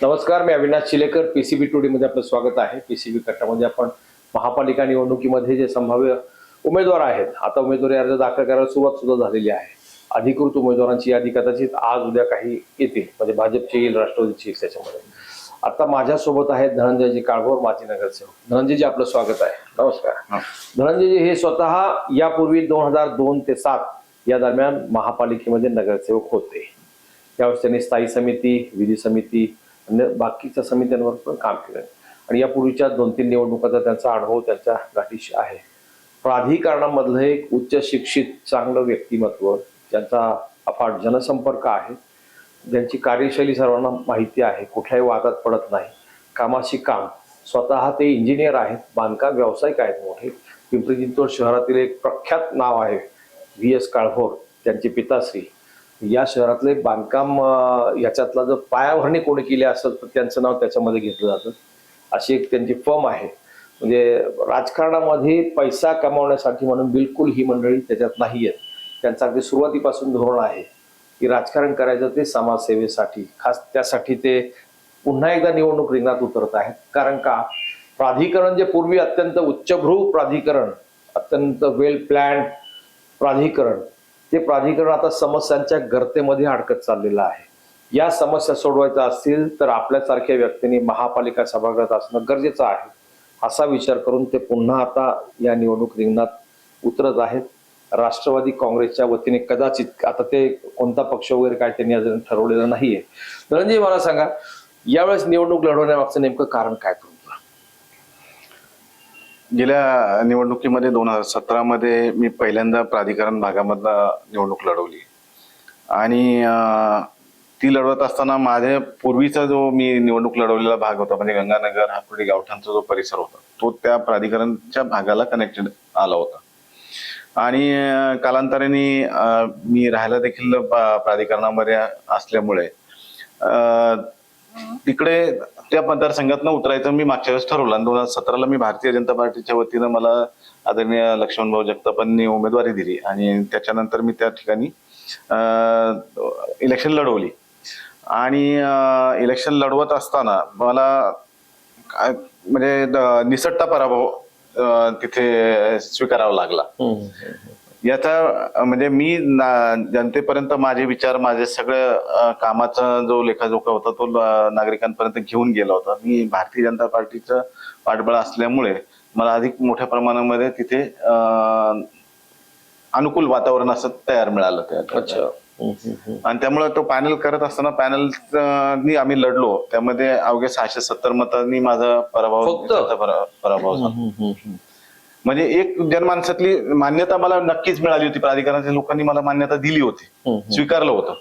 नमस्कार, मी Avinash चिलेकर. PCB today मध्ये आपलं स्वागत आहे. पीसीबी कट्टामध्ये आपण महापालिका निवडणुकीमध्ये जे संभाव्य उमेदवार आहेत, आता उमेदवारी अर्ज दाखल करायला सुरुवात सुद्धा झालेली आहे. अधिकृत उमेदवारांची यादी कदाचित आज उद्या काही येतील, म्हणजे भाजपची येईल, राष्ट्रवादीची येईल. त्याच्यामध्ये आता माझ्यासोबत आहेत धनंजयजी काळभोर, माजी नगरसेवक. धनंजयजी, आपलं स्वागत आहे. नमस्कार. धनंजयजी हे स्वतः यापूर्वी 2002 ते 2007 या दरम्यान महापालिकेमध्ये नगरसेवक होते. त्यावेळेस त्यांनी स्थायी समिती, विधी समिती आणि बाकीच्या समित्यांवर पण काम केलं आणि यापूर्वीच्या 2-3 निवडणुकांचा त्यांचा अनुभव त्यांच्या गाठीशी आहे. प्राधिकरणामधलं एक उच्च शिक्षित चांगलं व्यक्तिमत्व, ज्यांचा अफाट जनसंपर्क आहे, ज्यांची कार्यशैली सर्वांना माहिती आहे, कुठल्याही वादात पडत नाही, कामाशी काम. स्वतः ते इंजिनियर आहेत, बांधकाम व्यावसायिक आहेत मोठे. पिंपरी चिंचवड शहरातील एक प्रख्यात नाव आहे VS काळभोर, त्यांचे पिताश्री. या शहरातले बांधकाम याच्यातला जर पायाभरणी कोणी केली असेल तर त्यांचं नाव त्याच्यामध्ये घेतलं जातं. अशी एक त्यांची फर्म आहे. म्हणजे राजकारणामध्ये पैसा कमावण्यासाठी म्हणून बिलकुल ही मंडळी त्याच्यात नाही आहेत. त्यांचं अगदी सुरुवातीपासून धोरण आहे की राजकारण करायचं ते समाजसेवेसाठी. खास त्यासाठी ते पुन्हा एकदा निवडणूक रिंगणात उतरत आहेत. कारण का, प्राधिकरण जे पूर्वी अत्यंत उच्चभ्रू प्राधिकरण, अत्यंत वेल प्लॅन प्राधिकरण, ते प्राधिकरण आता समस्यांच्या गर्तेमध्ये अडकत चाललेलं आहे. या समस्या सोडवायच्या असतील तर आपल्यासारख्या व्यक्तींनी महापालिका सभागृहात असणं गरजेचं आहे. असा विचार करून ते पुन्हा आता या निवडणूक रिंगणात उतरत आहेत. राष्ट्रवादी काँग्रेसच्या वतीने कदाचित, आता ते कोणता पक्ष वगैरे काय त्यांनी अजून ठरवलेलं नाहीये. धनंजय, मला सांगा, यावेळेस निवडणूक लढवण्यामागचं नेमकं कारण काय? गेल्या निवडणुकीमध्ये 2017 मध्ये मी पहिल्यांदा प्राधिकरण भागामधला निवडणूक लढवली आणि ती लढवत असताना माझ्या पूर्वीचा जो मी निवडणूक लढवलेला भाग होता, म्हणजे गंगानगर, हाकुर्डी, गावठाणचा जो परिसर होता, तो त्या प्राधिकरणच्या भागाला कनेक्टेड आला होता. आणि कालांतराने मी राहायला देखील प्राधिकरणामध्ये असल्यामुळे तिकडे त्या मतदारसंघातनं उतरायचं मी मागच्या वेळेस ठरवलं. आणि 2017ला मी भारतीय जनता पार्टीच्या वतीनं मला आदरणीय लक्ष्मणभाऊ जगतापांनी उमेदवारी दिली आणि त्याच्यानंतर मी त्या ठिकाणी इलेक्शन लढवली. आणि इलेक्शन लढवत असताना मला म्हणजे निसटता पराभव तिथे स्वीकारावा लागला. याचा म्हणजे मी जनतेपर्यंत माझे विचार, माझे सगळं कामाचा जो लेखाजोखा होता तो नागरिकांपर्यंत घेऊन गेला होता. मी भारतीय जनता पार्टीचं पाठबळ असल्यामुळे मला अधिक मोठ्या प्रमाणामध्ये तिथे अनुकूल वातावरण असं तयार मिळालं त्या. आणि त्यामुळे तो पॅनल करत असताना पॅनलनी आम्ही लढलो, त्यामध्ये अवघ्या 670 मतांनी माझा पराभव झाला. म्हणजे एक जनमानसातली मान्यता मला नक्कीच मिळाली होती. प्राधिकरणाच्या लोकांनी मला मान्यता दिली होती, स्वीकारलं होतं.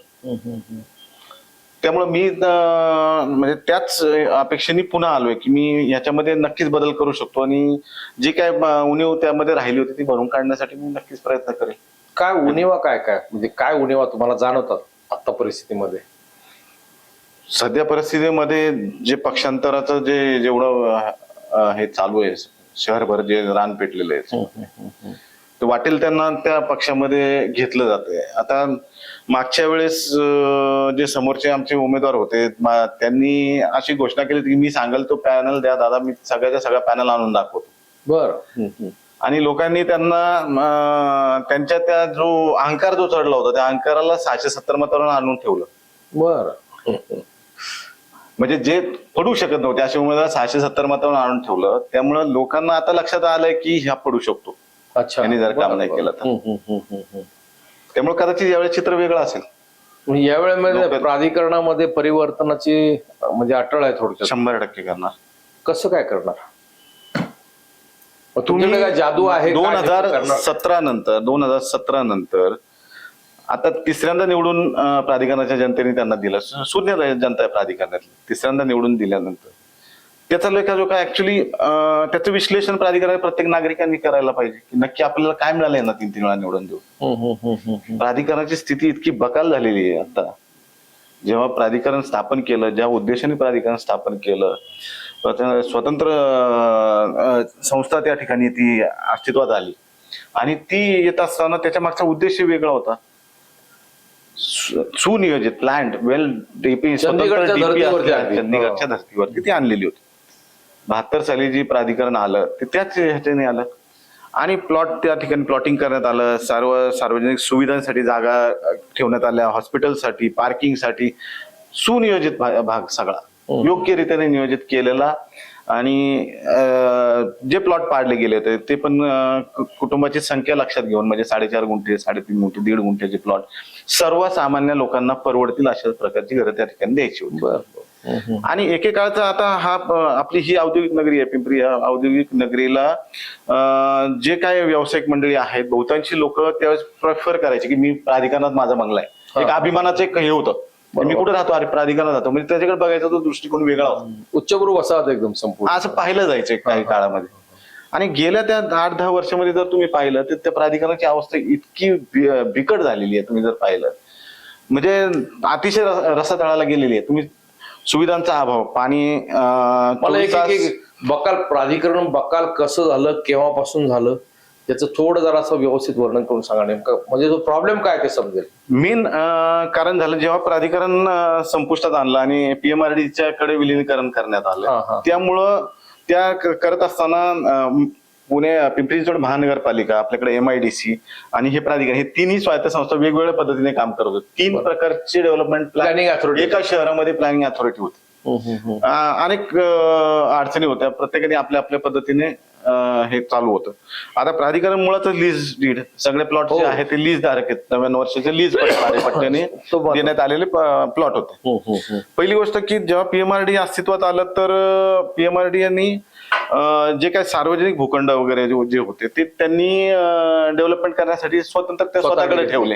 त्यामुळे मी म्हणजे त्याच अपेक्षेने पुन्हा आलोय की मी याच्यामध्ये नक्कीच बदल करू शकतो आणि जी काय उणीव त्यामध्ये राहिली होती ती भरून काढण्यासाठी मी नक्कीच प्रयत्न करेन. काय उणीवा, काय काय म्हणजे काय उणीवा तुम्हाला जाणवतात आता परिस्थितीमध्ये? सध्या परिस्थितीमध्ये जे पक्षांतराचं जेवढं हे चालू आहे, शहरभर जे रान पेटलेलं आहे, ते वाटेल त्यांना त्या पक्षामध्ये घेतलं जातंय. आता मागच्या वेळेस जे समोरचे आमचे उमेदवार होते त्यांनी अशी घोषणा केली की मी सांगाल तो पॅनल द्या दादा, मी सगळ्याच्या सगळा पॅनल आणून दाखवतो. बरं. आणि लोकांनी त्यांना त्यांच्या त्या जो अहंकार जो चढला होता त्या अहंकाराला 670 मतांवर आणून ठेवलं. बरं. म्हणजे जे पडू शकत नव्हते असे उमेदवार 670 मतांवर आणून ठेवलं. त्यामुळे लोकांना आता लक्षात आलंय की ह्या पडू शकतो. अच्छा. यांनी जर काम नाही केलं तर. त्यामुळे कदाचित यावेळेस चित्र वेगळं असेल. यावेळेमध्ये प्राधिकरणामध्ये परिवर्तनाची म्हणजे अटळ आहे थोडक्यात. 100% करणार. कसं काय करणार? तुमच्याकडे काय जादू आहे? 2017 नंतर आता तिसऱ्यांदा निवडून प्राधिकरणाच्या जनतेने त्यांना दिलं. शून्य जनता आहे प्राधिकरणातली. तिसऱ्यांदा निवडून दिल्यानंतर त्याचा लेखाजोखा ऍक्च्युली त्याचं विश्लेषण प्राधिकरण प्रत्येक नागरिकांनी करायला पाहिजे की नक्की आपल्याला काय मिळालंय ना 3-3 वेळा निवडून देऊ. प्राधिकरणाची स्थिती इतकी बकाल झालेली आहे. आता जेव्हा प्राधिकरण स्थापन केलं, ज्या उद्देशाने प्राधिकरण स्थापन केलं, स्वतंत्र संस्था त्या ठिकाणी ती अस्तित्वात आली आणि ती येत असताना त्याच्या मागचा उद्देश वेगळा होता. सुनियोजित प्लॅन्ड वेल डीपी चंदीगडच्या धर्तीवरती आणली. चंदीगडच्या धर्तीवरती ती आणलेली होती. 72 साली जी प्राधिकरण आलं ते त्याच ह्याच्याने आलं आणि प्लॉट त्या ठिकाणी प्लॉटिंग करण्यात आलं. सार्वजनिक सुविधांसाठी जागा ठेवण्यात आल्या, हॉस्पिटलसाठी, पार्किंगसाठी सुनियोजित भाग सगळा योग्य रीतीने नियोजित केलेला. आणि जे प्लॉट पाडले गेले होते ते पण कुटुंबाची संख्या लक्षात घेऊन म्हणजे 4.5 गुंठे, 3.5 गुंठे, 1.5 गुंठ्याचे प्लॉट सर्वसामान्य लोकांना परवडतील अशा प्रकारची घरं त्या ठिकाणी द्यायची होती. आणि एकेकाळचा आता हा आपली ही औद्योगिक नगरी आहे पिंपरी. या औद्योगिक नगरीला जे काय व्यावसायिक मंडळी आहेत बहुतांशी लोक त्यावेळेस प्रेफर करायचे की मी प्राधिकरणात माझा बंगला आहे. एक अभिमानाचं एक हे होतं, मी कुठे राहतो, अरे प्राधिकरणात राहतो, म्हणजे त्याच्याकडे बघायचा तो दृष्टिकोन वेगळा होता. उच्चभ्रू वसाहत एकदम संपूर्ण असं पाहिलं जायचं काही काळामध्ये. आणि गेल्या त्या 8-10 वर्षामध्ये जर तुम्ही पाहिलं तर त्या प्राधिकरणाची अवस्था इतकी बिकट झालेली आहे. तुम्ही जर पाहिलं म्हणजे अतिशय रसातळाला गेलेली आहे. तुम्ही सुविधांचा अभाव, पाणी, मला एक बकाल प्राधिकरण बकाल कसं झालं, केव्हापासून झालं, त्याचं थोडं जरा असं व्यवस्थित वर्णन करून सांगा. नेमकं म्हणजे तो प्रॉब्लेम काय ते समजेल. मेन कारण झालं जेव्हा प्राधिकरण संपुष्टात आणलं आणि PMRDच्या कडे विलीनीकरण करण्यात आलं, त्यामुळं त्या करत असताना पुणे पिंपरी चिंचवड महानगरपालिका, आपल्याकडे MIDC आणि हे प्राधिकरण, हे तिन्ही स्वायत्त संस्था वेगवेगळ्या पद्धतीने काम करत होते. 3 प्रकारचे डेव्हलपमेंट प्लॅनिंग अथॉरिटी एका शहरामध्ये प्लॅनिंग अथॉरिटी होती. अनेक अडचणी होत्या, प्रत्येकाने आपल्या आपल्या पद्धतीने हे चालू होतं. आता प्राधिकरण मुळात लीज डीड सगळे प्लॉट जे आहेत ते लीज धारक आहेत. 99 वर्षाचे लीज पट्ट्याने देण्यात आलेले प्लॉट होते. पहिली गोष्ट की जेव्हा PMRD अस्तित्वात आलं तर PMRD यांनी जे काही सार्वजनिक भूखंड वगैरे जे होते ते त्यांनी डेव्हलपमेंट करण्यासाठी स्वतंत्र स्वतःकडे ठेवले.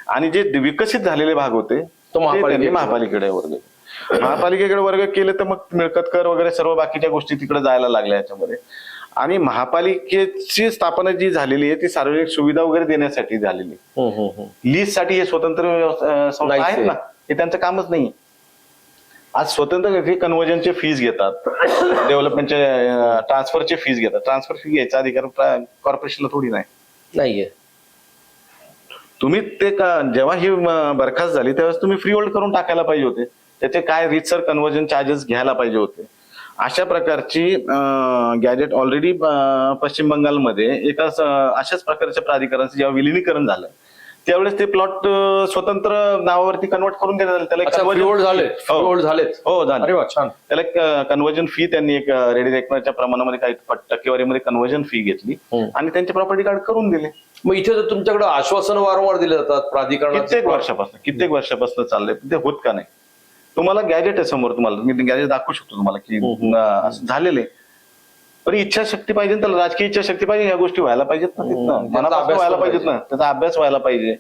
आणि जे विकसित झालेले भाग होते ते त्यांनी महापालिकेकडे वर्ग महापालिकेकडे वर्ग केले. तर मग मिळकत कर वगैरे सर्व बाकीच्या गोष्टी तिकडे जायला लागल्या याच्यामध्ये. आणि महापालिकेची स्थापना जी झालेली आहे ती सार्वजनिक सुविधा वगैरे देण्यासाठी झालेली. लीज साठी हे स्वतंत्र संस्था आहेत ना, हे त्यांचं कामच नाही. आज स्वतंत्र कन्व्हर्जनचे फीज घेतात, डेव्हलपमेंटचे ट्रान्सफरचे फीज घेतात. ट्रान्सफर फी घ्यायचा अधिकार कॉर्पोरेशनला थोडी नाहीये. तुम्ही ते जेव्हा ही बरखास्त झाली त्यावेळेस तुम्ही फ्री होल्ड करून टाकायला पाहिजे होते. त्याचे काय रीतसर कन्व्हर्जन चार्जेस घ्यायला पाहिजे होते. अशा प्रकारची गॅजेट ऑलरेडी पश्चिम बंगालमध्ये एका अशाच प्रकारच्या प्राधिकरणाचं जेव्हा विलिनीकरण झालं त्यावेळेस ते प्लॉट स्वतंत्र नावावरती कन्वर्ट करून देण्यात आले. त्याला एक कन्व्हर्जन फी त्यांनी एक रेडी रेकनरच्या प्रमाणामध्ये काही टक्केवारीमध्ये कन्व्हर्जन फी घेतली आणि त्यांचे प्रॉपर्टी कार्ड करून दिले. मग इथे तर तुमच्याकडे आश्वासन वारंवार दिले जातात प्राधिकरण कित्येक वर्षापासून चाललंय, ते होत का नाही. तुम्हाला गॅजेट आहे समोर, तुम्हाला मी गॅजेट दाखवू शकतो तुम्हाला की झालेले. पण इच्छाशक्ती पाहिजे, त्याला राजकीय इच्छाशक्ती पाहिजे, या गोष्टी व्हायला पाहिजेत ना, मनापासून व्हायला पाहिजेत ना, त्याचा अभ्यास व्हायला पाहिजे,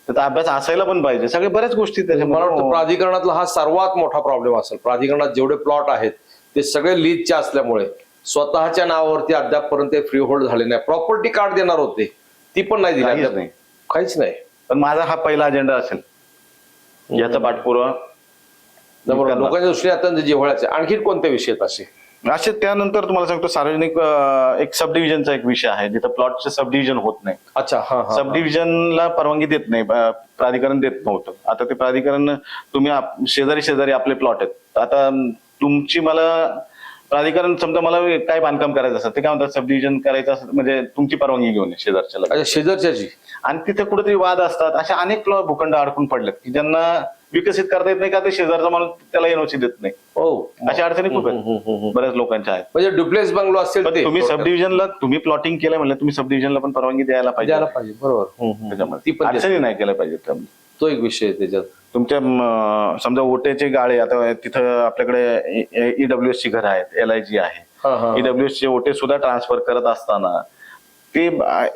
त्याचा अभ्यास असायला पण पाहिजे. सगळ्या बऱ्याच गोष्टी त्याच्या. मला वाटतं प्राधिकरणातला हा सर्वात मोठा प्रॉब्लेम असेल. प्राधिकरणात जेवढे प्लॉट आहेत ते सगळे लीजचे असल्यामुळे स्वतःच्या नावावरती अद्यापपर्यंत फ्री होल्ड झाले नाही. प्रॉपर्टी कार्ड देणार होते ती पण नाही दिली, काहीच नाही. पण माझा हा पहिला अजेंडा असेल याचा पाठपुरावा लोकांच्या दृष्टीने अत्यंत जिव्हाळ्याचे. आणखी कोणते विषय असे त्यानंतर तुम्हाला सांगतो सार्वजनिक एक सब डिव्हिजनचा एक विषय आहे जिथं प्लॉटचे सब डिव्हिजन होत नाही. सब डिव्हिजनला परवानगी देत नाही, प्राधिकरण देत नव्हतं. आता ते प्राधिकरण तुम्ही शेजारी आपले प्लॉट आहेत. आता तुमची मला प्राधिकरण समजा मला काय बांधकाम करायचं असतं ते काय म्हणतात सब डिव्हिजन करायचं असतं म्हणजे तुमची परवानगी घेऊन शेजारच्याची. आणि तिथे कुठेतरी वाद असतात. अशा अनेक भूखंड अडकून पडलेत की ज्यांना विकसित करता येत नाही का ते शेजारचा माणूस त्याला एनओसी देत नाही. अशा अडचणी खूप आहेत, बऱ्याच लोकांच्या आहेत. म्हणजे डुप्लेक्स बंगलो असेल तुम्ही सब डिव्हिजनला तुम्ही प्लॉटिंग केलं म्हणजे तुम्ही सब डिव्हिजनला पण परवानगी द्यायला पाहिजे. बरोबर. त्याच्यामध्ये अडचणी नाही केल्या पाहिजेत. तो एक विषय त्याच्यात. तुमच्या समजा ओट्याचे गाळे आता तिथं आपल्याकडे EWS ची घरं आहेत, LIG आहे. EWS चे ओटे सुद्धा ट्रान्सफर करत असताना ते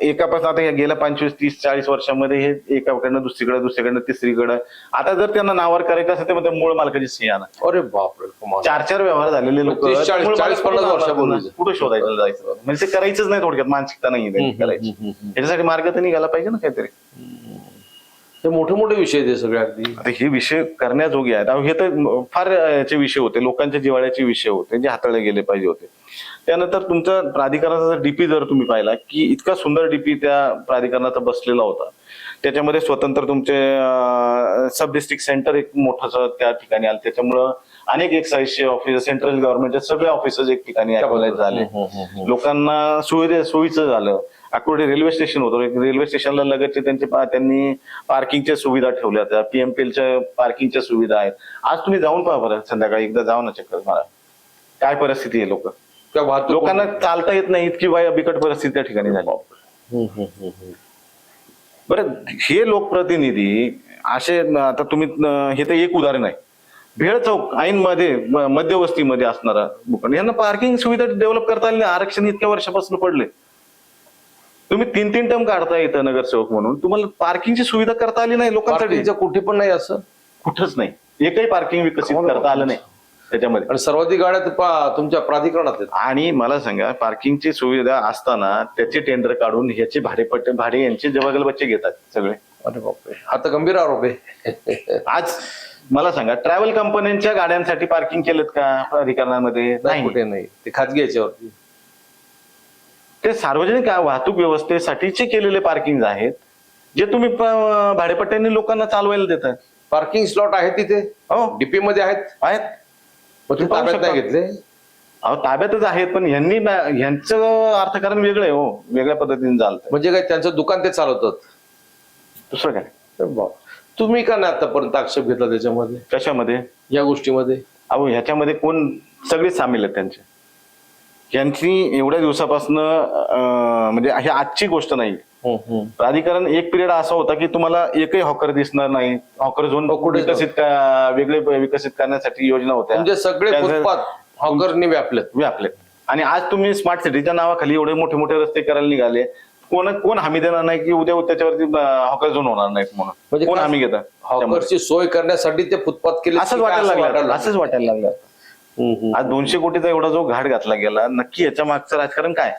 एकापासून आता गेल्या 25, 30, 40 वर्षामध्ये हे एकाकडनं दुसरीकडनं तिसरीकडं. आता जर त्यांना नावावर करायचं असेल तर मूळ मालकाची सही आणा. अरे बापरे, 4 व्यवहार झालेले लोक 40-50 वर्षापूर्वी कुठं शोधायचं जायचं म्हणजे ते करायचंच नाही. थोडक्यात मानसिकता नाही करायची. याच्यासाठी मार्ग तर निघाला पाहिजे ना काहीतरी. हे मोठे विषय ते सगळे अगदी. आता हे विषय करण्याजोगे आहेत. हे तर फार याचे विषय होते, लोकांच्या जिव्हाळ्याचे विषय होते जे हाताळले गेले पाहिजे होते. त्यानंतर तुमचा प्राधिकरणाचा डीपी जर तुम्ही पाहिला की इतका सुंदर डीपी त्या प्राधिकरणाचा बसलेला होता त्याच्यामध्ये स्वतंत्र तुमचे सब डिस्ट्रिक्ट सेंटर एक मोठं त्या ठिकाणी आलं. त्याच्यामुळं अनेक एक्साईजचे ऑफिस, सेंट्रल गव्हर्नमेंटचे सगळे ऑफिसेस एक ठिकाणी ऍक्टिव्हाइज झाले. लोकांना सोयीचं झालं. अकोले रेल्वे स्टेशन होतं, रेल्वे स्टेशनला लगतचे त्यांनी पार्किंगच्या सुविधा ठेवल्या होत्या. पीएमपीएलच्या पार्किंगच्या सुविधा आहेत. आज तुम्ही जाऊन पहा बरं, संध्याकाळी एकदा जाऊ ना चक्कर मारा, काय परिस्थिती आहे. लोकांना चालता येत नाही, इतकी बिकट परिस्थिती त्या ठिकाणी झाली. बरं, हे लोकप्रतिनिधी असे, आता तुम्ही हे तर एक उदाहरण आहे. भेळ चौक ऐन मध्ये मध्यवस्तीमध्ये असणारा भूखंड, यांना पार्किंग सुविधा डेव्हलप करता आली नाही. आरक्षण इतक्या वर्षापासून पडले. तुम्ही 3 टर्म काढता येतं नगरसेवक म्हणून, तुम्हाला पार्किंगची सुविधा करता आली नाही लोकांसाठी. कुठे पण नाही, असं कुठंच नाही. एकही पार्किंग विकसित करता आलं नाही त्याच्यामध्ये. आणि सर्वाधिक गाड्या तुमच्या प्राधिकरणात आहेत. आणि मला सांगा, पार्किंगची सुविधा असताना त्याचे टेंडर काढून ह्याचे भाडे यांचे जबागलबच्चे घेतात सगळे. अरे बापरे, हा तर गंभीर आरोप आहे. आज मला सांगा, ट्रॅव्हल कंपन्यांच्या गाड्यांसाठी पार्किंग केलेत का प्राधिकरणामध्ये? नाही, कुठे नाही. ते खाजगी याच्यावरती, ते सार्वजनिक वाहतूक व्यवस्थेसाठीचे केलेले पार्किंग आहेत, जे तुम्ही भाडेपट्ट्यांनी लोकांना चालवायला देतात. पार्किंग स्लॉट आहेत तिथे, हो, डीपी मध्ये आहेत. मग तुम्ही ताब्यात नाही घेतले? अहो, ताब्यातच आहेत, पण ह्यांचं अर्थकारण वेगळं आहे. हो, वेगळ्या पद्धतीने चालतं. म्हणजे काय, त्यांचं दुकान ते चालवतात, दुसरं काय? तुम्ही का नाही आतापर्यंत आक्षेप घेतला त्याच्यामध्ये? कशामध्ये? या गोष्टीमध्ये? अहो, ह्याच्यामध्ये कोण, सगळे सामील आहेत त्यांचे. यांची एवढ्या दिवसापासून म्हणजे ही आजची गोष्ट नाही. प्राधिकरण एक पिरियड असा होता की तुम्हाला एकही हॉकर दिसणार नाही. हॉकर झोन वेगळे विकसित करण्यासाठी योजना होत्या. म्हणजे सगळे फुटपाथ हॉकरनी व्यापलेत. आणि आज तुम्ही स्मार्ट सिटीच्या नावाखाली एवढे मोठे मोठे रस्ते करायला निघाले. कोण हमी देणार नाही की उद्या त्याच्यावरती हॉकर झोन होणार नाहीत म्हणून? म्हणजे कोण हमी घेतात? हॉकरची सोय करण्यासाठी ते फुटपाथ केले, असंच वाटायला लागलं. आज 200 कोटीचा एवढा जो घाट घातला गेला, नक्की याच्या मागचं राजकारण काय?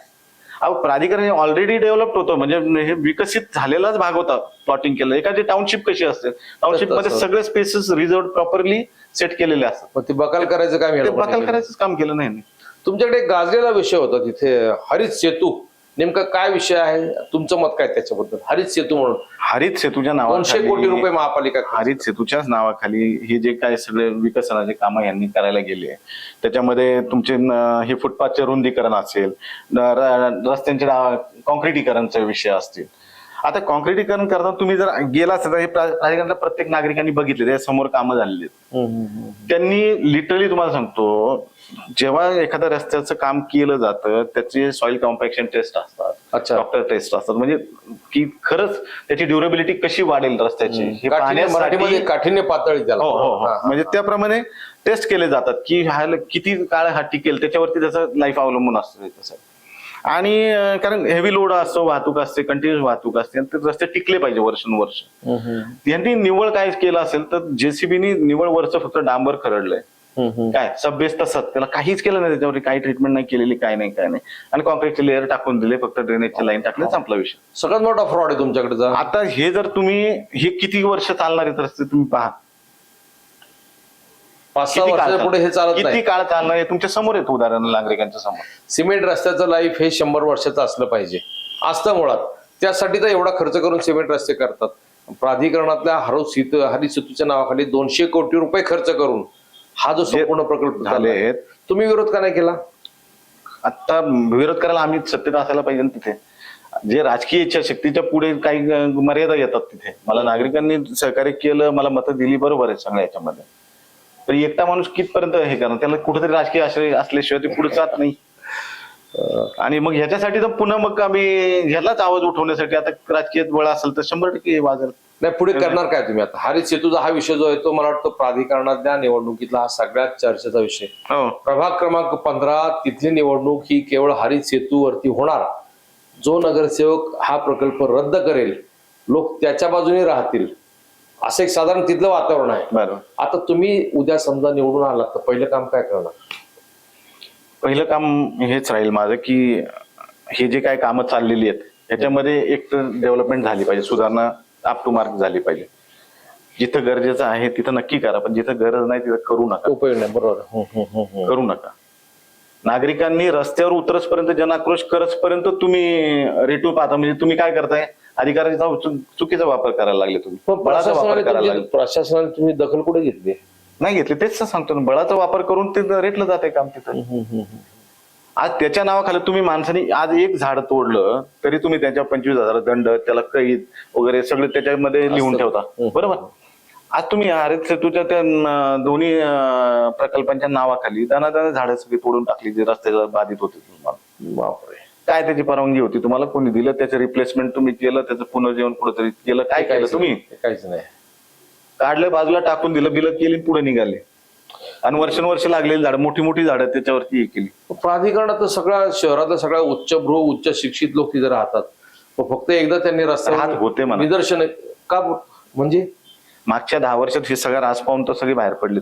अहो, प्राधिकरण ऑलरेडी डेव्हलप्ड होतं, म्हणजे हे विकसित झालेलाच भाग होता. प्लॉटिंग केलं. एखादी टाउनशिप कशी असते, टाउनशिप मध्ये सगळे स्पेसेस रिझर्व प्रॉपरली सेट केलेले असतात. ते बकाल करायचं काम, बकाल करायचं काम केलं नाही. तुमच्याकडे एक गाजलेला विषय होता तिथे, हरित सेतू. नेमका काय विषय आहे, तुमचं मत काय त्याच्याबद्दल? हरित सेतू म्हणून, हरित सेतूच्या नावाखाली 200 कोटी रुपये महापालिका, हरित सेतूच्याच नावाखाली हे जे काय सगळे विकसनाचे कामं यांनी करायला गेले, त्याच्यामध्ये तुमचे हे फुटपाथचे रुंदीकरण असेल, रस्त्यांचे कॉन्क्रिटीकरणचे विषय असतील. आता कॉन्क्रिटीकरण करताना तुम्ही जर गेला असेल तर हे प्राधिकरणाला प्रत्येक नागरिकांनी बघितले, त्या समोर कामं झालेली आहेत. त्यांनी लिटरली तुम्हाला सांगतो, जेव्हा एखाद्या रस्त्याचं काम केलं जातं त्याचे सॉइल कॉम्पॅक्शन टेस्ट असतात, डॉक्टर टेस्ट असतात, म्हणजे की खरंच त्याची ड्युरेबिलिटी कशी वाढेल रस्त्याची हे मराठीमध्ये काठीण्य पातळी त्याला. म्हणजे त्याप्रमाणे टेस्ट केले जातात की हा किती काळ हा टिकेल, त्याच्यावरती त्याचं लाईफ अवलंबून असतं तसं. आणि कारण हेवी लोड असतो, वाहतूक असते, कंटिन्युअस वाहतूक असते, आणि ते रस्ते टिकले पाहिजे वर्षानुवर्ष. यांनी निव्वळ काय केलं असेल तर जेसीबीनी निव्वळ वरचं फक्त डांबर खरडलंय. काय सबबेस तसंच, त्याला काहीच केलं नाही, त्याच्यावर काही ट्रीटमेंट नाही केलेली, काय नाही. आणि कॉन्क्रीटचे लेअर टाकून दिले, फक्त ड्रेनेजची लाईन टाकले, संपला विषय. सगळ्यात मोठा फ्रॉड आहे तुमच्याकडे. आता हे जर तुम्ही हे किती वर्ष चालणार आहेत रस्ते तुम्ही पहा. 5-6 वर्षाच्या पुढे हे चालत नाही. किती काळ चालणार आहे तुमच्या समोर येतं उदाहरण नागरिकांच्या समोर. सिमेंट रस्त्याचं लाईफ हे 100 वर्षाचं असलं पाहिजे, असतं मुळात. त्यासाठी तर एवढा खर्च करून सिमेंट रस्ते करतात. प्राधिकरणातल्या हरित सेतूच्या नावाखाली 200 कोटी रुपये खर्च करून हा जो संपूर्ण प्रकल्प झाले, तुम्ही विरोध का नाही केला? आता विरोध करायला आम्ही सत्तेत असायला पाहिजे तिथे. जे राजकीय इच्छाशक्तीच्या पुढे काही मर्यादा येतात तिथे. मला नागरिकांनी सहकार्य केलं, मला मतं दिली, बरोबर आहे सगळ्या याच्यामध्ये. तर एकटा माणूस कितपर्यंत हे करणार? त्याला कुठेतरी राजकीय आश्रय असल्याशिवाय ते पुढे जात नाही. आणि मग ह्याच्यासाठी तर पुन्हा मग आम्ही ह्यालाच आवाज उठवण्यासाठी आता राजकीय बळ असेल तर 100% वाजेल. नाही, पुढे करणार काय तुम्ही आता? हरित सेतूचा हा विषय जो आहे तो मला वाटतं प्राधिकरणातल्या निवडणुकीतला हा सगळ्यात चर्चेचा विषय. प्रभाग क्रमांक 15 तिथली निवडणूक ही केवळ हरित सेतूवरती होणार. जो नगरसेवक हा प्रकल्प रद्द करेल, लोक त्याच्या बाजूने राहतील, असं एक साधारण तिथलं वातावरण आहे. बरोबर. आता तुम्ही उद्या समजा निवडून आलात तर पहिलं काम काय करणार? पहिलं काम हेच राहील माझं की हे जे काय कामं चाललेली आहेत याच्यामध्ये एक तर डेव्हलपमेंट झाली पाहिजे, सुधारणा अप टू मार्क झाली पाहिजे. जिथं गरजेचं आहे तिथं नक्की करा, पण जिथं गरज नाही तिथं करू नका. उपयोग नाही. बरोबर. करू नका. नागरिकांनी रस्त्यावर उतरसपर्यंत, जनाक्रोश करसपर्यंत तुम्ही रेटू पाहता. म्हणजे तुम्ही काय करताय, अधिकाराचा चुकीचा वापर करायला लागले तुम्ही. बळाचा वापर करायला लागले. प्रशासनाने तुम्ही दखल कुठे घेतली? नाही घेतली, तेच सांगतो ना, बळाचा वापर करून ते रेटलं जाते काम तिथं. आज त्याच्या नावाखाली तुम्ही माणसाने आज एक झाड तोडलं तरी तुम्ही त्याच्या 25,000 दंड, त्याला कैद वगैरे सगळं त्याच्यामध्ये लिहून ठेवता, बरोबर. आज तुम्ही हरित सेतूच्या त्या दोन्ही प्रकल्पांच्या नावाखाली दाना झाडं सगळी तोडून टाकली जे रस्त्याला बाधित होते तुम्हाला. बापरे, काय त्याची परवानगी होती तुम्हाला? कोणी दिलं? त्याचं रिप्लेसमेंट तुम्ही केलं? त्याचं पुनर्जीवन कुठेतरी केलं? काय केलं तुम्ही? काहीच नाही. काढलं, बाजूला टाकून दिलं, बिलं केली, पुढे निघाले. आणि वर्ष लागलेली झाडं, मोठी झाडं त्याच्यावरती हे केली. प्राधिकरणात सगळ्या शहरातल्या सगळ्या उच्चभ्रू उच्च शिक्षित लोक तिथे राहतात. फक्त एकदा त्यांनी रस्त्यावर होते म्हणा निदर्शन का म्हणजे मागच्या 10 वर्षात हे सगळं रास पाहून तर सगळे बाहेर पडलेत.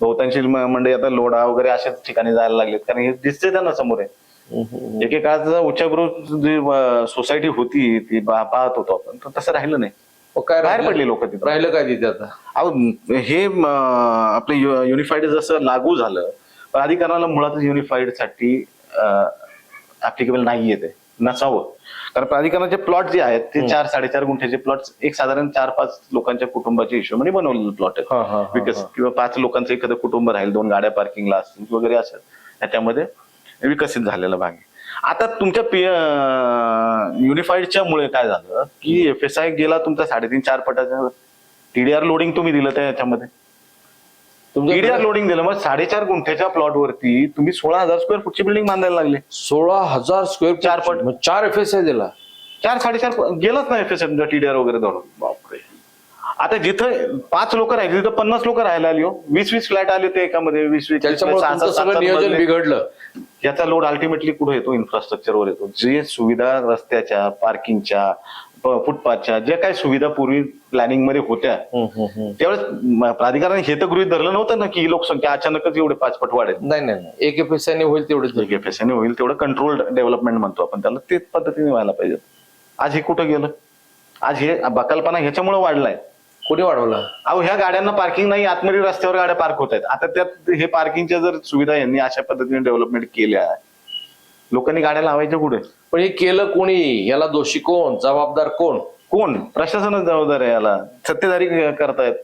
बहुतांशी मंडळी आता लोढा वगैरे अशाच ठिकाणी जायला लागलेत, कारण हे दिसते त्यांना समोर आहे. एकेकाळचा उच्चभ्रू जी सोसायटी होती ती पाहत होतो आपण, तर तसं राहिलं नाही. काय बाहेर पडली लोक तिथे. राहिलं काय तिथे आता? अहो हे आपलं युनिफाईड जसं लागू झालं, प्राधिकरणाला मुळातच युनिफाईड साठी ऍप्लिकेबल नाहीये, ते नसावं. कारण प्राधिकरणाचे प्लॉट जे आहेत ते 4-4.5 गुंठ्याचे प्लॉट एक साधारण 4-5 लोकांच्या कुटुंबाच्या हिशोबाने बनवलेलं प्लॉट आहे विकसित, किंवा 5 लोकांचं एखादं कुटुंब राहील, 2 गाड्या पार्किंगला असतील वगैरे असं त्याच्यामध्ये विकसित झालेला भाग आहे. आता तुमच्या युनिफाईडच्या मुळे काय झालं की FSI गेला तुमचा 3.5-4 पटाचा. TDR लोडिंग तुम्ही दिलं त्या याच्यामध्ये, TDR लोडिंग दिलं, मग 4.5 गुंठ्याच्या प्लॉट वरती तुम्ही 16,000 स्क्वेअर फूटची बिल्डिंग बांधायला लागले. 16,000 स्क्वेअर 4 पट, 4 FSI दिला. 4-4.5 गेलाच ना FSI तुमचा TDR वगैरे धरून. बापरे, आता जिथं 5 लोक राहिले तिथं 50 लोक राहायला आली हो. 20-20 फ्लॅट आले ते एकामध्ये, 20-20 सगळं नियोजन बिघडलं. याचा लोड अल्टिमेटली कुठे येतो? इन्फ्रास्ट्रक्चरवर येतो. जे सुविधा रस्त्याच्या, पार्किंगच्या, फुटपाथच्या, ज्या काही सुविधा पूर्वी प्लॅनिंग मध्ये होत्या त्यावेळेस प्राधिकरणाने हे तर गृहीत धरलं नव्हतं ना की ही लोकसंख्या अचानकच एवढे 5 पट वाढेल. नाही, एक FSI होईल तेवढं, एक FSI होईल तेवढं कंट्रोल्ड डेव्हलपमेंट म्हणतो आपण त्याला, तेच पद्धतीने व्हायला पाहिजे. आज हे कुठं गेलं? आज हे बकालपणा ह्याच्यामुळे वाढलाय. कोणी वाढवला? अहो ह्या गाड्यांना पार्किंग नाही, आतमध्ये रस्त्यावर गाड्या पार्क होत आहेत. आता त्यात हे पार्किंगच्या जर सुविधा यांनी अशा पद्धतीने डेव्हलपमेंट केल्या, लोकांनी गाड्या लावायच्या कुठे? पण हे केलं कोणी? याला दोषी कोण? जबाबदार कोण? कोण? प्रशासनच जबाबदार आहे याला. सत्तेधारी करतायत,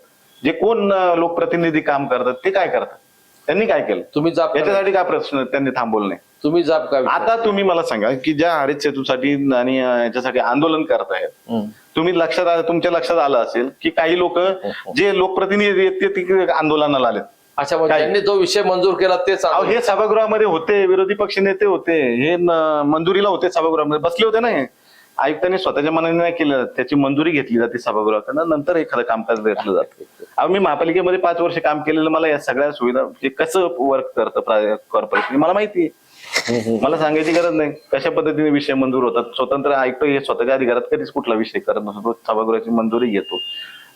जे कोण लोकप्रतिनिधी काम करतात ते काय करतात? त्यांनी काय केलं? तुम्ही जाब याच्यासाठी काय प्रश्न त्यांनी थांबवलं नाही? तुम्ही जाब काय? आता तुम्ही मला सांगा की ज्या हरित सेतूसाठी आणि याच्यासाठी आंदोलन करतायत, तुम्ही तुमच्या लक्षात आलं असेल की काही लोक जे लोकप्रतिनिधी आहेत ते तिकडे आंदोलनाला आलेत. अच्छा, त्यांनी जो विषय मंजूर केला तेच हे सभागृहामध्ये होते, विरोधी पक्ष नेते होते, हे मंजुरीला होते, सभागृहामध्ये बसले होते ना. हे आयुक्तांनी स्वतःच्या मनाने नाही केलं, त्याची मंजुरी घेतली जाते सभागृहाकडनं, नंतर एखादं कामकाज घेतलं जातं. मी महापालिकेमध्ये 5 वर्ष काम केलेलं, मला या सगळ्या सुविधा कसं वर्क करतं कॉर्पोरेशन मला माहिती आहे. मला सांगायची गरज नाही कशा पद्धतीने विषय मंजूर होतात. स्वतंत्र आयुक्त हे स्वतःच्या अधिकारात कधीच कुठला विषय करत नसतो, सभागृहाची मंजुरी घेतो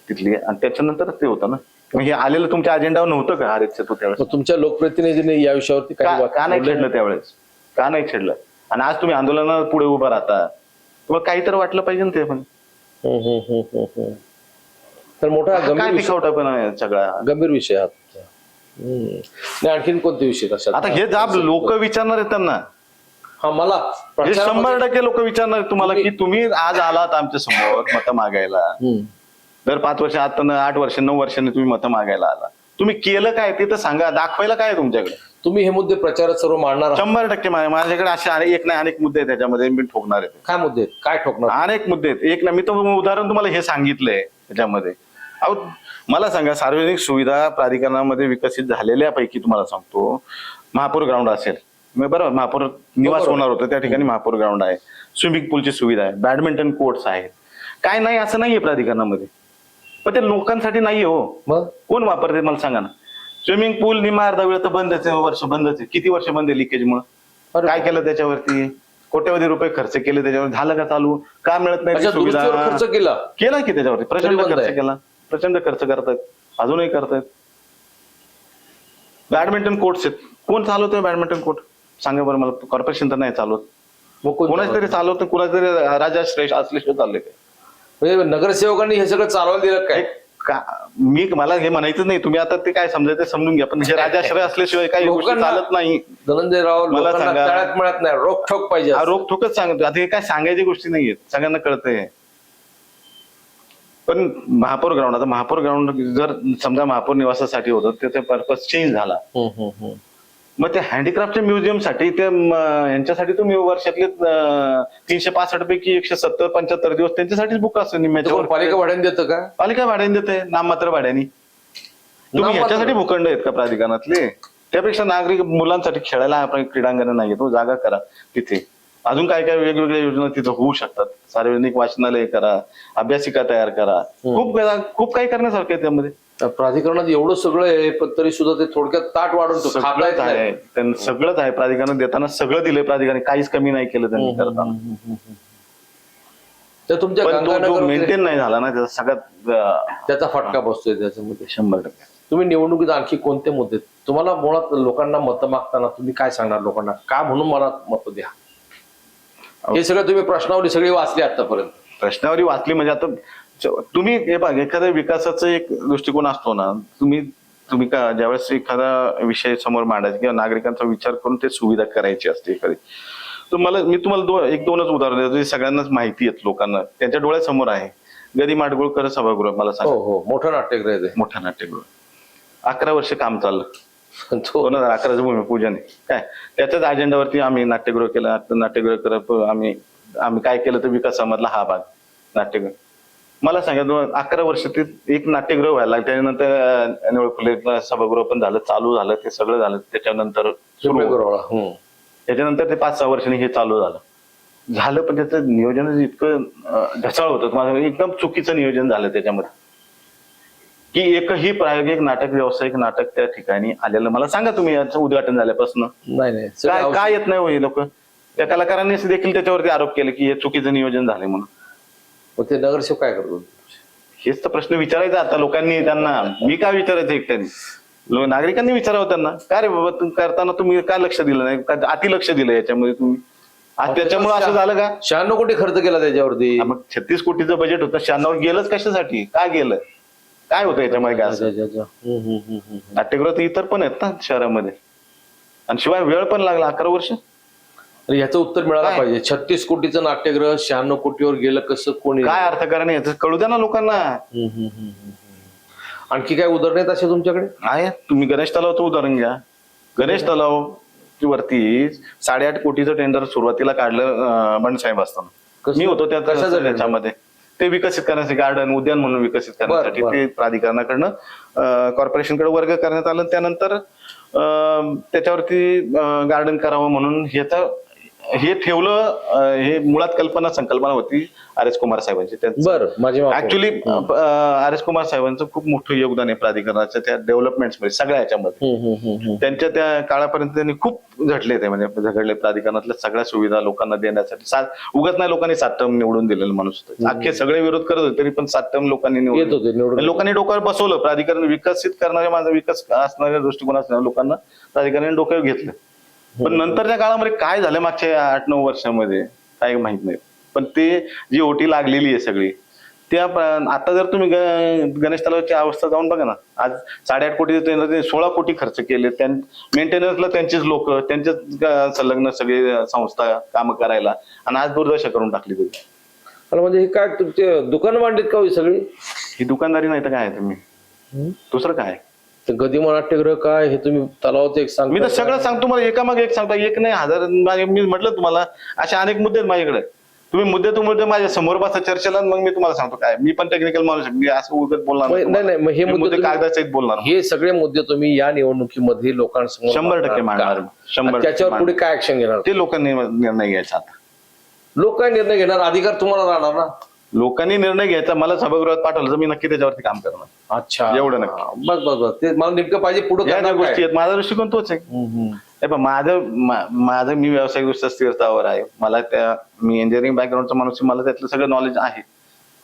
तिथली, आणि त्याच्यानंतर ते होतं ना. हे आलेलं तुमच्या अजेंडावर नव्हतं का हरित सेतू त्यावेळेस? तुमच्या लोकप्रतिनिधीने या विषयावरती का नाही छेडलं त्यावेळेस? का नाही छेडलं? आणि आज तुम्ही आंदोलनात पुढे उभं राहता, तुम्हाला काही तर वाटलं पाहिजे ना ते पण. तर मोठा गंभीर सगळा गंभीर विषय हा. नाही, आणखीन कोणते विषय कशात? आता हे जाब लोक विचारणार आहेत त्यांना. हा, मला 100% लोक विचारणार आहेत तुम्हाला की तुम्ही आज आलात आमच्या समोर मतं मागायला. दर 5 वर्ष, आता 8 वर्ष 9 वर्षांनी तुम्ही मतं मागायला आला. तुम्ही केलं काय ते तर सांगा, दाखवायला काय तुमच्याकडे? तुम्ही हे मुद्दे प्रचारात सर्व मांडणार? 100% माझ्याकडे असे एक नाही अनेक मुद्दे आहेत, त्याच्यामध्ये मी ठोकणार आहे. काय मुद्दे आहेत? काय ठोकणार? अनेक मुद्दे आहेत. एक नाही, मी तर उदाहरण तुम्हाला हे सांगितलंय त्याच्यामध्ये. अहो मला सांगा, सार्वजनिक सुविधा प्राधिकरणामध्ये विकसित झालेल्यापैकी तुम्हाला सांगतो, महापौर ग्राउंड असेल, बरोबर, महापौर निवास होणार होतं त्या ठिकाणी महापौर ग्राउंड आहे, स्विमिंग पूलची सुविधा आहे, बॅडमिंटन कोर्ट्स आहेत. काय नाही असं नाहीये प्राधिकरणामध्ये, पण ते लोकांसाठी नाहीये हो. मग कोण वापरते मला सांगा ना? स्विमिंग पूल निम्मा अर्धा वेळ तर बंदच आहे, वर्ष बंदच आहे. किती वर्ष बंद आहे लिकेजमुळे? काय केलं त्याच्यावरती? कोट्यवधी रुपये खर्च केले त्याच्यावर, झालं का चालू? का मिळत नाही सुविधा? खर्च केला की त्याच्यावरती प्रचंड खर्च केला, प्रचंड खर्च करतायत, अजूनही करतायत. बॅडमिंटन कोर्ट्स आहेत, कोण चालवतोय बॅडमिंटन कोर्ट? सांगा बरं मला. कॉर्पोरेशन तर नाही चालवत, कोणाच तरी चालवतं, कुणाच तरी राजा श्रेष्ठ असल्याशिवाय चाललंय काय? म्हणजे नगरसेवकांनी हे सगळं चालवायला दिलं काय? मला हे म्हणायचं नाही, तुम्ही आता ते काय समजायचं समजून घ्या, पण हे राजाश्रय असल्याशिवाय काही गोष्टी चालत नाही. धनंजयराव, मला सांगा, मिळत नाही, रोखोक पाहिजे. रोखोकच सांगतो. आता हे काय सांगायची गोष्टी नाहीयेत, सगळ्यांना कळतंय. पण महापौर ग्राउंड, आता महापौर ग्राउंड जर समजा महापौर निवासासाठी होतं ते पर्पज चेंज झाला, मग ते हँडीक्राफ्टच्या म्युझियम साठी ते यांच्यासाठी तुम्ही वर्षातले 365 पैकी 170-75 दिवस त्यांच्यासाठीच बुक असतं निम्म्याच्या वर. पालिका भाड्याने देतं का? पालिका भाड्याने देते, नाममात्र भाड्याने. तुम्ही ह्याच्यासाठी भूखंड आहेत का प्राधिकरणातले? त्यापेक्षा नागरिक मुलांसाठी खेळायला आपण क्रीडांगण नाहीये, तो जागा करा तिथे. अजून काय काय वेगवेगळ्या योजना तिथं होऊ शकतात. सार्वजनिक वाचनालय करा, अभ्यासिका तयार करा, खूप काही करण्यासारखं आहे त्यामध्ये. प्राधिकरणात एवढं सगळं आहे पण तरी सुद्धा ते थोडक्यात ताट वाढवतो. सगळंच आहे, त्यांना सगळंच आहे. प्राधिकरण देताना सगळं दिलंय, प्राधिकरण काहीच कमी नाही केलं त्यांनी करताना. तर तुमच्या मेंटेन नाही झाला ना, त्याचा सगळ्यात त्याचा फटका बसतोय त्याच्यामध्ये 100%. तुम्ही निवडणुकीत आणखी कोणते मुद्दे, तुम्हाला मुळात लोकांना मतं मागताना तुम्ही काय सांगणार लोकांना, का म्हणून मला मत द्या? हे सगळं तुम्ही प्रश्नावली सगळी वाचली आतापर्यंत. प्रश्नावली वाचली म्हणजे आता तुम्ही हे बघा, एखाद्या विकासाचा एक दृष्टिकोन असतो ना, तुम्ही का ज्यावेळेस एखादा विषय समोर मांडायचा किंवा नागरिकांचा विचार करून ते सुविधा करायची असते एखादी, तर मी तुम्हाला एक दोनच उदाहरण देतो, जे सगळ्यांनाच माहिती आहेत लोकांना, त्यांच्या डोळ्यासमोर आहे. गदी माडगुळकर सभागृह, मला सांग. हो, मोठं नाट्यगृह आहे. मोठं नाट्यगृह 11 वर्ष काम चाललं. 2011चं भूमिपूजन आहे काय, त्याच्याच अजेंडावरती आम्ही नाट्यगृह केलं. नाट्यगृह करत आम्ही काय केलं तर विकासामधला हा भाग नाट्यगृह. मला सांगा 11 वर्ष ते एक नाट्यगृह व्हायला लागलं. त्याच्यानंतर निवळ फुले सभागृह पण झालं, चालू झालं, ते सगळं झालं. त्याच्यानंतर ते 5-6 वर्षांनी हे चालू झालं पण त्याचं नियोजन इतकं ढसाळ होतं, माझं एकदम चुकीचं नियोजन झालं त्याच्यामध्ये, की एकही प्रायोगिक नाटक, व्यावसायिक नाटक त्या ठिकाणी आलेलं मला सांगा तुम्ही. याचं उद्घाटन झाल्यापासून नाही काय येत नाही हो हे लोक. त्या कलाकारांनी देखील त्याच्यावरती आरोप केले की हे चुकीचं नियोजन झाले म्हणून. मग ते नगरसेवक काय करतो? हेच तर प्रश्न विचारायचा आता लोकांनी त्यांना. मी काय विचारायचं एकट्याने? नागरिकांनी विचारावं त्यांना, का रे बाबा करताना तुम्ही काय लक्ष दिलं नाही, का अति लक्ष दिलं याच्यामध्ये तुम्ही? त्याच्यामुळे असं झालं का? 96 कोटी खर्च केला त्याच्यावरती. मग 36 कोटीचं बजेट होतं, 96 गेलंच कशासाठी? काय गेलं? काय होतं याच्यामध्ये? काय नाट्यगृह तर इतर पण आहेत ना शहरामध्ये, आणि शिवाय वेळ पण लागला 11 वर्ष. याचं उत्तर मिळालं पाहिजे. 36 कोटीचं नाट्यगृह 96 कोटीवर गेलं कसं? कोणी काय अर्थकारण याचं कळू द्या ना लोकांना. आणखी काय उदाहरण आहेत असे तुमच्याकडे? आहे, तुम्ही गणेश तलावचं उदाहरण घ्या. गणेश तलाव वरती 8.5 कोटीचं टेंडर सुरुवातीला काढलं बंडसाहेब असताना. मी होतो त्याच्यामध्ये. ते विकसित करण्यासाठी, गार्डन उद्यान म्हणून विकसित करण्यासाठी ते प्राधिकरणाकडनं कॉर्पोरेशनकडे वर्ग करण्यात आलं. त्यानंतर त्याच्यावरती गार्डन करावं म्हणून हे ठेवलं. हे मुळात संकल्पना होती RS कुमार साहेबांची. ऍक्च्युली RS कुमार साहेबांचं खूप मोठं योगदान आहे प्राधिकरणाच्या त्या डेव्हलपमेंट मध्ये, सगळ्या ह्याच्यामध्ये. त्यांच्या त्या काळापर्यंत त्यांनी खूप झटले, ते म्हणजे झगडले प्राधिकरणातल्या सगळ्या सुविधा लोकांना देण्यासाठी. उगाच नाही लोकांनी 7 टर्म निवडून दिलेलं माणूस होतं. अख्खे सगळे विरोध करत होते तरी पण 7 टर्म लोकांनी निवडून, लोकांनी डोक्यावर बसवलं. प्राधिकरण विकसित करणारे, माझा विकास असणाऱ्या दृष्टिकोन असणाऱ्या लोकांना प्राधिकरणाने डोक्यावर घेतलं. पण नंतरच्या काळामध्ये काय झालं मागच्या 8-9 वर्षामध्ये काय माहित नाही. पण ते जी ओटी लागलेली आहे सगळी, त्या आता जर तुम्ही गणेश तलावाची अवस्था जाऊन बघा ना, आज 8.5 कोटी 16 कोटी खर्च केले. मेंटेनन्सला त्यांचीच लोक, त्यांच्याच संलग्न सगळे संस्था काम करायला, आणि आज दुर्दशा करून टाकली तुम्ही. म्हणजे हे काय तुमचे दुकान मांडलीत का सगळी? ही दुकानदारी नाही तर काय तुम्ही दुसरं काय? गदी नाट्यगृह काय हे तुम्ही तलावाचं एक सांग. मी तर सगळं सांगतो, मला एकामागे एक सांगता, एक नाही हजार. मी म्हटलं तुम्हाला असे अनेक मुद्दे आहेत माझ्याकडे. तुम्ही मुद्दे माझ्या समोर बसा चर्चेला, मग मी तुम्हाला सांगतो काय. मी पण टेक्निकल माणूस, मी असं उगत बोलणार नाही. हे मुद्दे कागदासहित बोलणार. हे सगळे मुद्दे तुम्ही या निवडणुकीमध्ये लोकांसमोर 100% मांडणार. 100%. त्याच्यावर पुढे काय ऍक्शन घेणार? ते लोकांनी निर्णय घ्यायचा. आता लोक काय निर्णय घेणार? अधिकार तुम्हाला राहणार ना. लोकांनी निर्णय घ्यायचा. मला सभागृहात पाठवलं तर मी नक्की त्याच्यावरती काम करणार. अच्छा, एवढं नक्की. बस ते मला नेमकं पाहिजे. पुढे या गोष्टी आहेत. माझा दृष्टिकोन तोच आहे. माझं मी व्यावसायिक दृष्ट्या स्थिरतावर आहे. मी इंजिनिअरिंग बॅकग्राऊंडचा माणूस, मला त्यातलं सगळं नॉलेज आहे.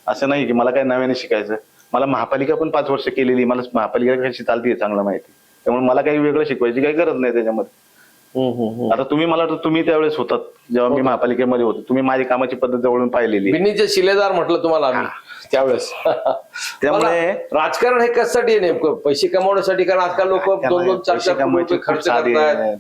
असं नाही की मला काय नव्याने शिकायचं. मला महापालिका पण 5 वर्ष केलेली, मला महापालिका कशी चालते चांगलं माहिती. त्यामुळे मला काही वेगळं शिकवायची काही गरज नाही त्याच्यामध्ये. आता तुम्ही मला तुम्ही त्यावेळेस होतात जेव्हा मी महापालिकेमध्ये होतो, तुम्ही माझी कामाची पद्धत जवळून पाहिलेली. बिन्नीचे शिलेदार म्हटलं तुम्हाला आम्ही त्यावेळेस. त्यामुळे राजकारण हे कशासाठी आहे नेमकं? पैसे कमावण्यासाठी? कारण आजकाल लोक 2-4 कोटी खर्च करतात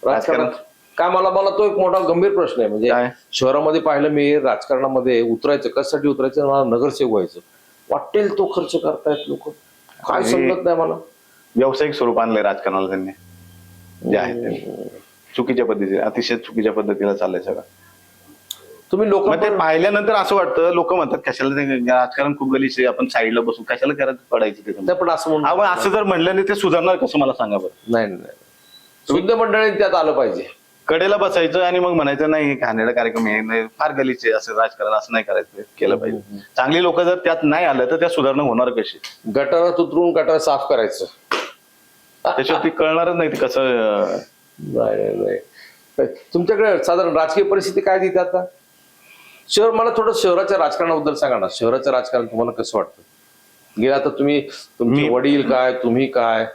राजकारण. काय मला तो एक मोठा गंभीर प्रश्न आहे. म्हणजे शहरामध्ये पाहिलं मी, राजकारणामध्ये उतरायचं कशासाठी उतरायचं? मला नगरसेवक व्हायचं. वाटेल तो खर्च करतायत लोक, काय समजत नाही मला. व्यावसायिक स्वरूप आणलंय राजकारणाला त्यांनी, जे आहे ते चुकीच्या पद्धतीने, अतिशय चुकीच्या पद्धतीला चाललंय सगळं. तुम्ही लोक मग ते पाहिल्यानंतर असं वाटतं, लोक म्हणतात कशाला ते राजकारण खूप गलीचे, आपण साईडला बसून कशाला करत पडायचं ते. पण असं म्हणून आपण असं जर म्हणलं नाही ते सुधारणार कसं मला सांगा बरं. नाही, शुद्ध मंडळीने त्यात आलं पाहिजे. कडेला बसायचं आणि मग म्हणायचं नाही घाणेरडा कार्यक्रम आहे, नाही फार गलीचे असं राजकारण असं नाही करायचं, केलं पाहिजे. चांगली लोक जर त्यात नाही आलं तर त्या सुधारणा होणार कशी. गटारात उतरून गटार साफ करायचं, त्याच्यावरती कळणारच नाही ते कसं. नाही. तुमच्याकडे साधारण राजकीय परिस्थिती काय देते आता? मला थोडं शहराच्या राजकारणाबद्दल सांगा ना. शहराचं राजकारण तुम्हाला कसं वाटतं? गेला तर तुमचे वडील काय, तुम्ही काय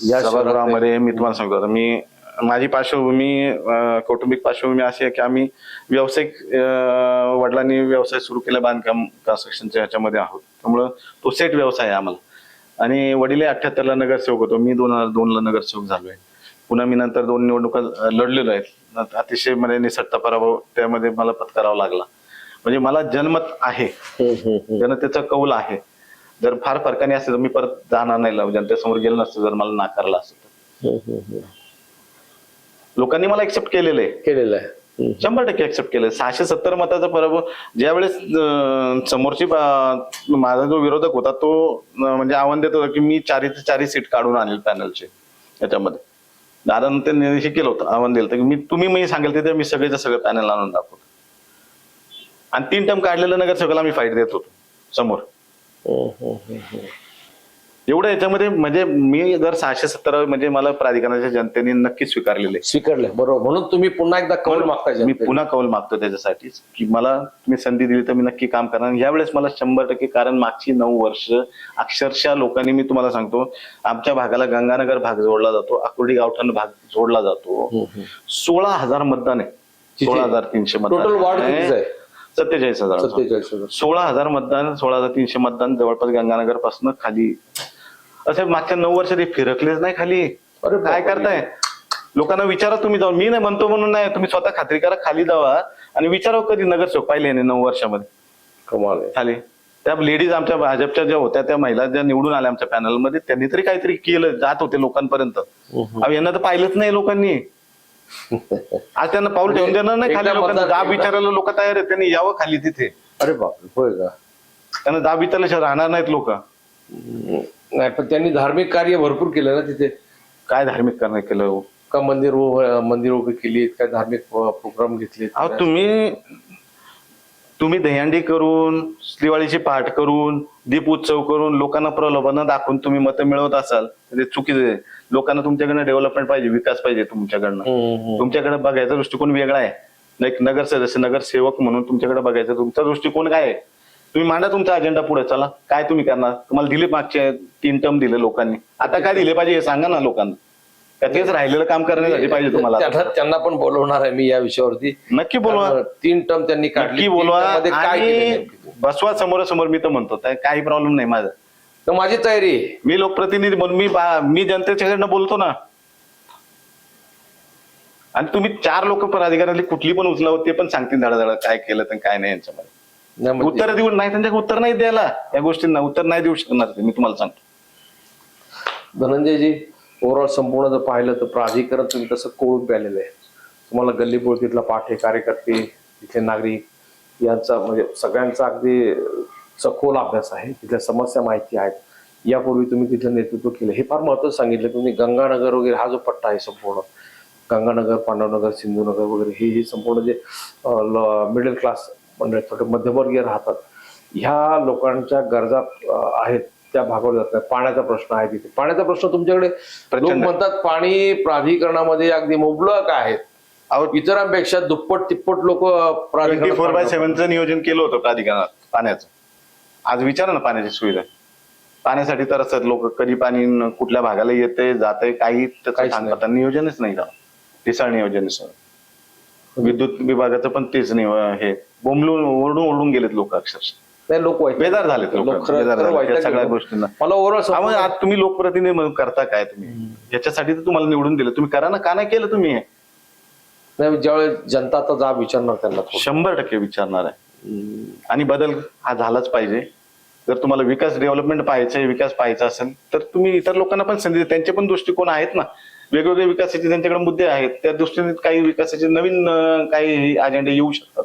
या सभागृहामध्ये मी तुम्हाला सांगतो, आता मी माझी पार्श्वभूमी, कौटुंबिक पार्श्वभूमी अशी आहे की आम्ही व्यावसायिक, वडिलांनी व्यवसाय सुरू केला बांधकाम कन्स्ट्रक्शनच्या ह्याच्यामध्ये आहोत, त्यामुळं तो सेट व्यवसाय आहे आम्हाला. आणि वडील 78ला नगरसेवक होतो, मी 2002ला नगरसेवक झालोय. पुन्हा मी नंतर 2 निवडणुका लढलेलो आहे, अतिशय म्हणजे निसटता पराभव त्यामध्ये मला पत्करावा लागला. म्हणजे मला जनमत आहे, जनतेचा कौल आहे. जर फार फरकाने असेल तर मी परत जाणार नाही, जनतेसमोर गेलो नसतं जर मला नाकारला असतं तर. लोकांनी मला एक्सेप्ट केलेलं आहे, 100% एक्सेप्ट केलं. 670 मताचा पराभव ज्यावेळेस समोरची माझा जो विरोधक होता तो म्हणजे आव्हान देत होता की मी 4 सीट काढून आणेल पॅनलचे याच्यामध्ये. दादानं ते हे केलं होतं, आव्हान दिलं होतं की तुम्ही मी सांगेल तिथे मी सगळेच सगळं पॅनल आणून दाखवतो. आणि 3 टर्म काढलेलं नगरसेवकाला मी फाईट देत होतो समोर. एवढं याच्यामध्ये म्हणजे मी जर 670 म्हणजे मला प्राधिकरणाच्या जनतेने नक्की स्वीकारले, बरोबर. म्हणून तुम्ही पुन्हा एकदा कौल मागताय. मी पुन्हा कौल मागतो त्याच्यासाठीच की मला तुम्ही संधी दिली तर मी नक्की काम करणार. यावेळेस मला 100%, कारण मागची 9 वर्ष अक्षरशः लोकांनी, मी तुम्हाला सांगतो, आमच्या भागाला गंगानगर भाग जोडला जातो, आकुर्डी गावठाण भाग जोडला जातो. 16,000 मतदान आहे, 16,300 मतदान. टोटल वार्ड किती आहे? 47,000. 16,000 मतदान, 16,300 मतदान जवळपास गंगानगर पासून खाली. असे मागच्या 9 वर्ष ते फिरकलेच नाही खाली. अरे काय करताय? लोकांना विचारा तुम्ही जाऊन, मी नाही म्हणतो म्हणून नाही, तुम्ही स्वतः खात्री करा, खाली जावा आणि विचारा कधी नगरसेवक पाहिले 9 वर्षामध्ये कमाल आहे. खाली त्या लेडीज आमच्या भाजपच्या ज्या होत्या, त्या महिला ज्या निवडून आल्या आमच्या पॅनलमध्ये, त्यांनी तरी काहीतरी केलं, जात होते लोकांपर्यंत. यांना तर पाहिलंच नाही लोकांनी. आज त्यांना पाऊल ठेवून देणार नाही खाली. लोकांना जाब विचारायला लोक तयार आहेत, त्यांनी यावं खाली तिथे. अरे बापरे, होय का? त्यांना जाब विचारल्याशिवाय राहणार नाहीत लोक. नाही, पण त्यांनी धार्मिक कार्य भरपूर केलं ना तिथे. काय धार्मिक करणं केलं का? मंदिर उभी केली, काय धार्मिक प्रोग्राम घेतले? तुम्ही दहीहंडी करून, दिवाळीची पहाट करून, दीप उत्सव करून, लोकांना प्रलोभन दाखवून तुम्ही मतं मिळवत असाल ते चुकीचं आहे. लोकांना तुमच्याकडनं डेव्हलपमेंट पाहिजे, विकास पाहिजे तुमच्याकडनं. तुमच्याकडे बघायचा दृष्टिकोन वेगळा आहे. एक नगर सदस्य, नगरसेवक म्हणून तुमच्याकडे बघायचा तुमचा दृष्टिकोन काय आहे? तुम्ही मांडा तुमचा अजेंडा पुढे, चला काय तुम्ही करणार. तुम्हाला दिले मागचे 3 टर्म दिले लोकांनी, आता काय दिले पाहिजे हे सांगा ना लोकांना. तेच राहिलेलं काम करण्यासाठी पाहिजे तुम्हाला. त्यांना पण बोलवणार आहे मी या विषयावरती. नक्की बोलवा. 3 टर्म त्यांनी काढली, बोलवा काय बसवा समोरासमोर. मी तर म्हणतो काही प्रॉब्लेम नाही माझा, तर माझी तयारी आहे. मी लोकप्रतिनिधी म्हणून मी जनतेच्याकडनं बोलतो ना. आणि तुम्ही 4 लोक प्राधिकरणातली कुठली पण उचलावं, ते पण सांगतील धडाधड काय केलं तर काय नाही यांच्यामध्ये. उत्तर देऊन नाही, त्यांच्याकडे उत्तर नाही द्यायला, या गोष्टींना उत्तर नाही देऊ शकणार मी तुम्हाला सांगतो. धनंजयजी, ओव्हरऑल संपूर्ण जर पाहिलं तर प्राधिकरण तुम्ही तसं कोळून प्यालेलं आहे. तुम्हाला गल्लीबोळ तिथला पाठे, कार्यकर्ते, तिथले नागरिक यांचा म्हणजे सगळ्यांचा अगदी सखोल अभ्यास आहे. तिथल्या समस्या माहिती आहेत. यापूर्वी तुम्ही तिथलं नेतृत्व केलं, हे फार महत्त्वाचं सांगितलं तुम्ही. गंगानगर वगैरे हा जो पट्टा आहे संपूर्ण, गंगानगर, पांडवनगर, सिंधुनगर वगैरे हे संपूर्ण जे मिडल क्लास म्हणजे थोडे मध्यमवर्गीय राहतात, ह्या लोकांच्या गरजा आहेत त्या भागवल्या जात नाही. पाण्याचा प्रश्न आहे तिथे. पाण्याचा प्रश्न तुमच्याकडे लोक म्हणतात पाणी प्राधिकरणामध्ये अगदी मुबलक आहेत, इतरांपेक्षा दुप्पट तिप्पट लोक 24/7चं नियोजन केलं होतं प्राधिकरणात पाण्याचं. आज विचारा ना पाण्याची सुविधा, पाण्यासाठी तर असतात लोक, कधी पाणी कुठल्या भागाला येते जाते काही सांगतात, नियोजनच नाही झालं. ठिसाळ नियोजन. विद्युत विभागाचं पण तेच नाही, हे बोंबलून ओरडून गेलेत लोक अक्षरशः. लोक बेजार झालेत सगळ्या गोष्टींना. मला ओव्हरऑल आज तुम्ही लोकप्रतिनिधी म्हणून करता काय? तुम्ही याच्यासाठी तर तुम्हाला निवडून दिलं, तुम्ही करा ना. का नाही केलं तुम्ही? ज्यावेळेस जनता आता जाब विचारणार त्यांना 100% विचारणार आहे. आणि बदल हा झालाच पाहिजे. जर तुम्हाला विकास डेव्हलपमेंट पाहायचं विकास पाहायचा असेल तर तुम्ही इतर लोकांना पण संधी द्या. त्यांचे पण दृष्टिकोन आहेत ना, वेगवेगळे विकासाचे त्यांच्याकडे मुद्दे आहेत. त्या दृष्टीने काही विकासाचे नवीन काही अजेंडे येऊ शकतात.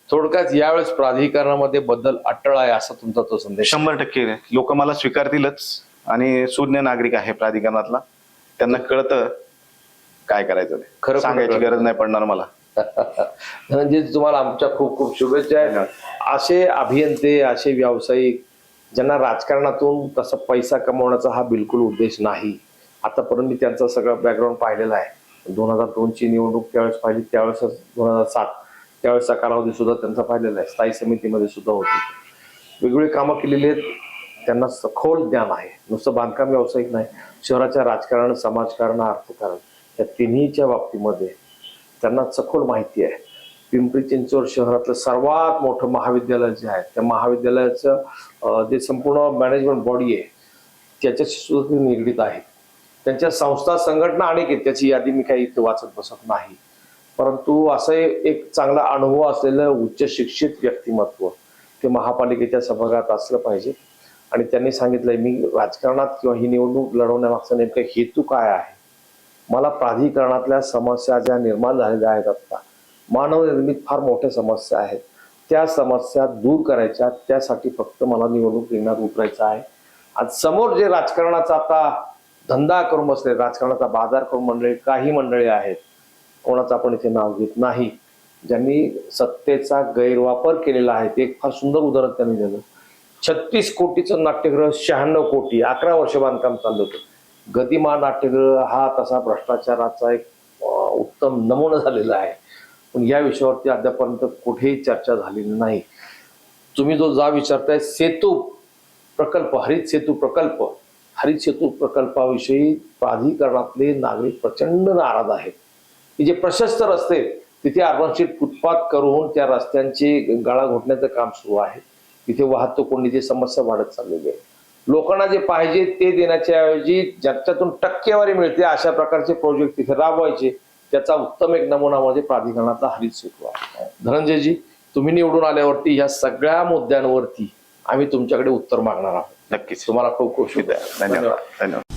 थोडक्यात यावेळेस प्राधिकरणामध्ये बदल अटळ आहे असा तुमचा तो संदेश. 100% लोक मला स्वीकारतीलच आणि सुज्ञ नागरिक आहे प्राधिकरणातला, त्यांना कळतं काय करायचं ते. खरं सांगायची गरज नाही पडणार मला. म्हणजे तुम्हाला आमच्या खूप खूप शुभेच्छा आहेत. असे अभियंते, असे व्यावसायिक ज्यांना राजकारणातून तसा पैसा कमवण्याचा हा बिलकुल उद्देश नाही. आतापर्यंत मी त्यांचा सगळं बॅकग्राऊंड पाहिलेला आहे. 2002ची निवडणूक त्यावेळेस पाहिली, त्यावेळेस 2007 त्यावेळेसचा कालावधी सुद्धा त्यांचा पाहिलेला आहे. स्थायी समितीमध्ये सुद्धा होते, वेगवेगळी कामं केलेली आहेत. त्यांना सखोल ज्ञान आहे. नुसतं बांधकाम व्यावसायिक नाही, शहराच्या राजकारण, समाजकारण, अर्थकारण या तिन्हीच्या बाबतीमध्ये त्यांना सखोल माहिती आहे. पिंपरी चिंचवड शहरातलं सर्वात मोठं महाविद्यालय जे आहे, त्या महाविद्यालयाचं जे संपूर्ण मॅनेजमेंट बॉडी आहे त्याच्याशी सुद्धा ते निगडीत आहे. त्यांच्या संस्था, संघटना अनेक आहेत, त्याची यादी मी काही इथे वाचत बसत नाही. परंतु असं एक चांगला अनुभव असलेलं उच्च शिक्षित व्यक्तिमत्व ते महापालिकेच्या सभागृहात असलं पाहिजे. आणि त्यांनी सांगितलंय, मी राजकारणात किंवा ही निवडणूक लढवण्यामागचा नेमका हेतू काय आहे. मला प्राधिकरणातल्या समस्या ज्या निर्माण झालेल्या आहेत, आता मानवनिर्मित फार मोठ्या समस्या आहेत, त्या समस्या दूर करायच्या, त्यासाठी फक्त मला निवडणूक रिंगणात उतरायचं आहे. आज समोर जे राजकारणाचा आता धंदा करून बसले, राजकारणाचा बाजार करून मंडळी, काही मंडळी आहेत, कोणाचं आपण इथे नाव घेत नाही, ज्यांनी सत्तेचा गैरवापर केलेला आहे. ते एक फार सुंदर उदाहरण त्यांनी दिलं. 36 कोटीचं नाट्यगृह 96 कोटी, 11 वर्ष बांधकाम चाललं होतं. गदिमा नाट्यगृह हा तसा भ्रष्टाचाराचा एक उत्तम नमुना झालेला आहे. पण या विषयावरती अद्यापर्यंत कुठेही चर्चा झालेली नाही. तुम्ही जो जा विचारताय सेतू प्रकल्प, हरित सेतू प्रकल्प, हरित सेतू प्रकल्पाविषयी प्राधिकरणातले नागरिक प्रचंड नाराज आहेत. की जे प्रशस्त रस्ते तिथे अर्बनशीट फुटपाथ करून त्या रस्त्यांची गाळा घोटण्याचं काम सुरू आहे. तिथे वाहतूक कोंडीची समस्या वाढत चाललेली आहे. लोकांना जे पाहिजे ते देण्याच्या ऐवजी ज्याच्यातून टक्केवारी मिळते अशा प्रकारचे प्रोजेक्ट तिथे राबवायचे. त्याचा उत्तम एक नमुना म्हणजे प्राधिकरणाचा हरित सेतू आहे. धनंजयजी, तुम्ही निवडून आल्यावरती या सगळ्या मुद्द्यांवरती आम्ही तुमच्याकडे उत्तर मागणार आहोत. नक्कीच. तुम्हाला खूप खूप शुभेच्छा. धन्यवाद. धन्यवाद.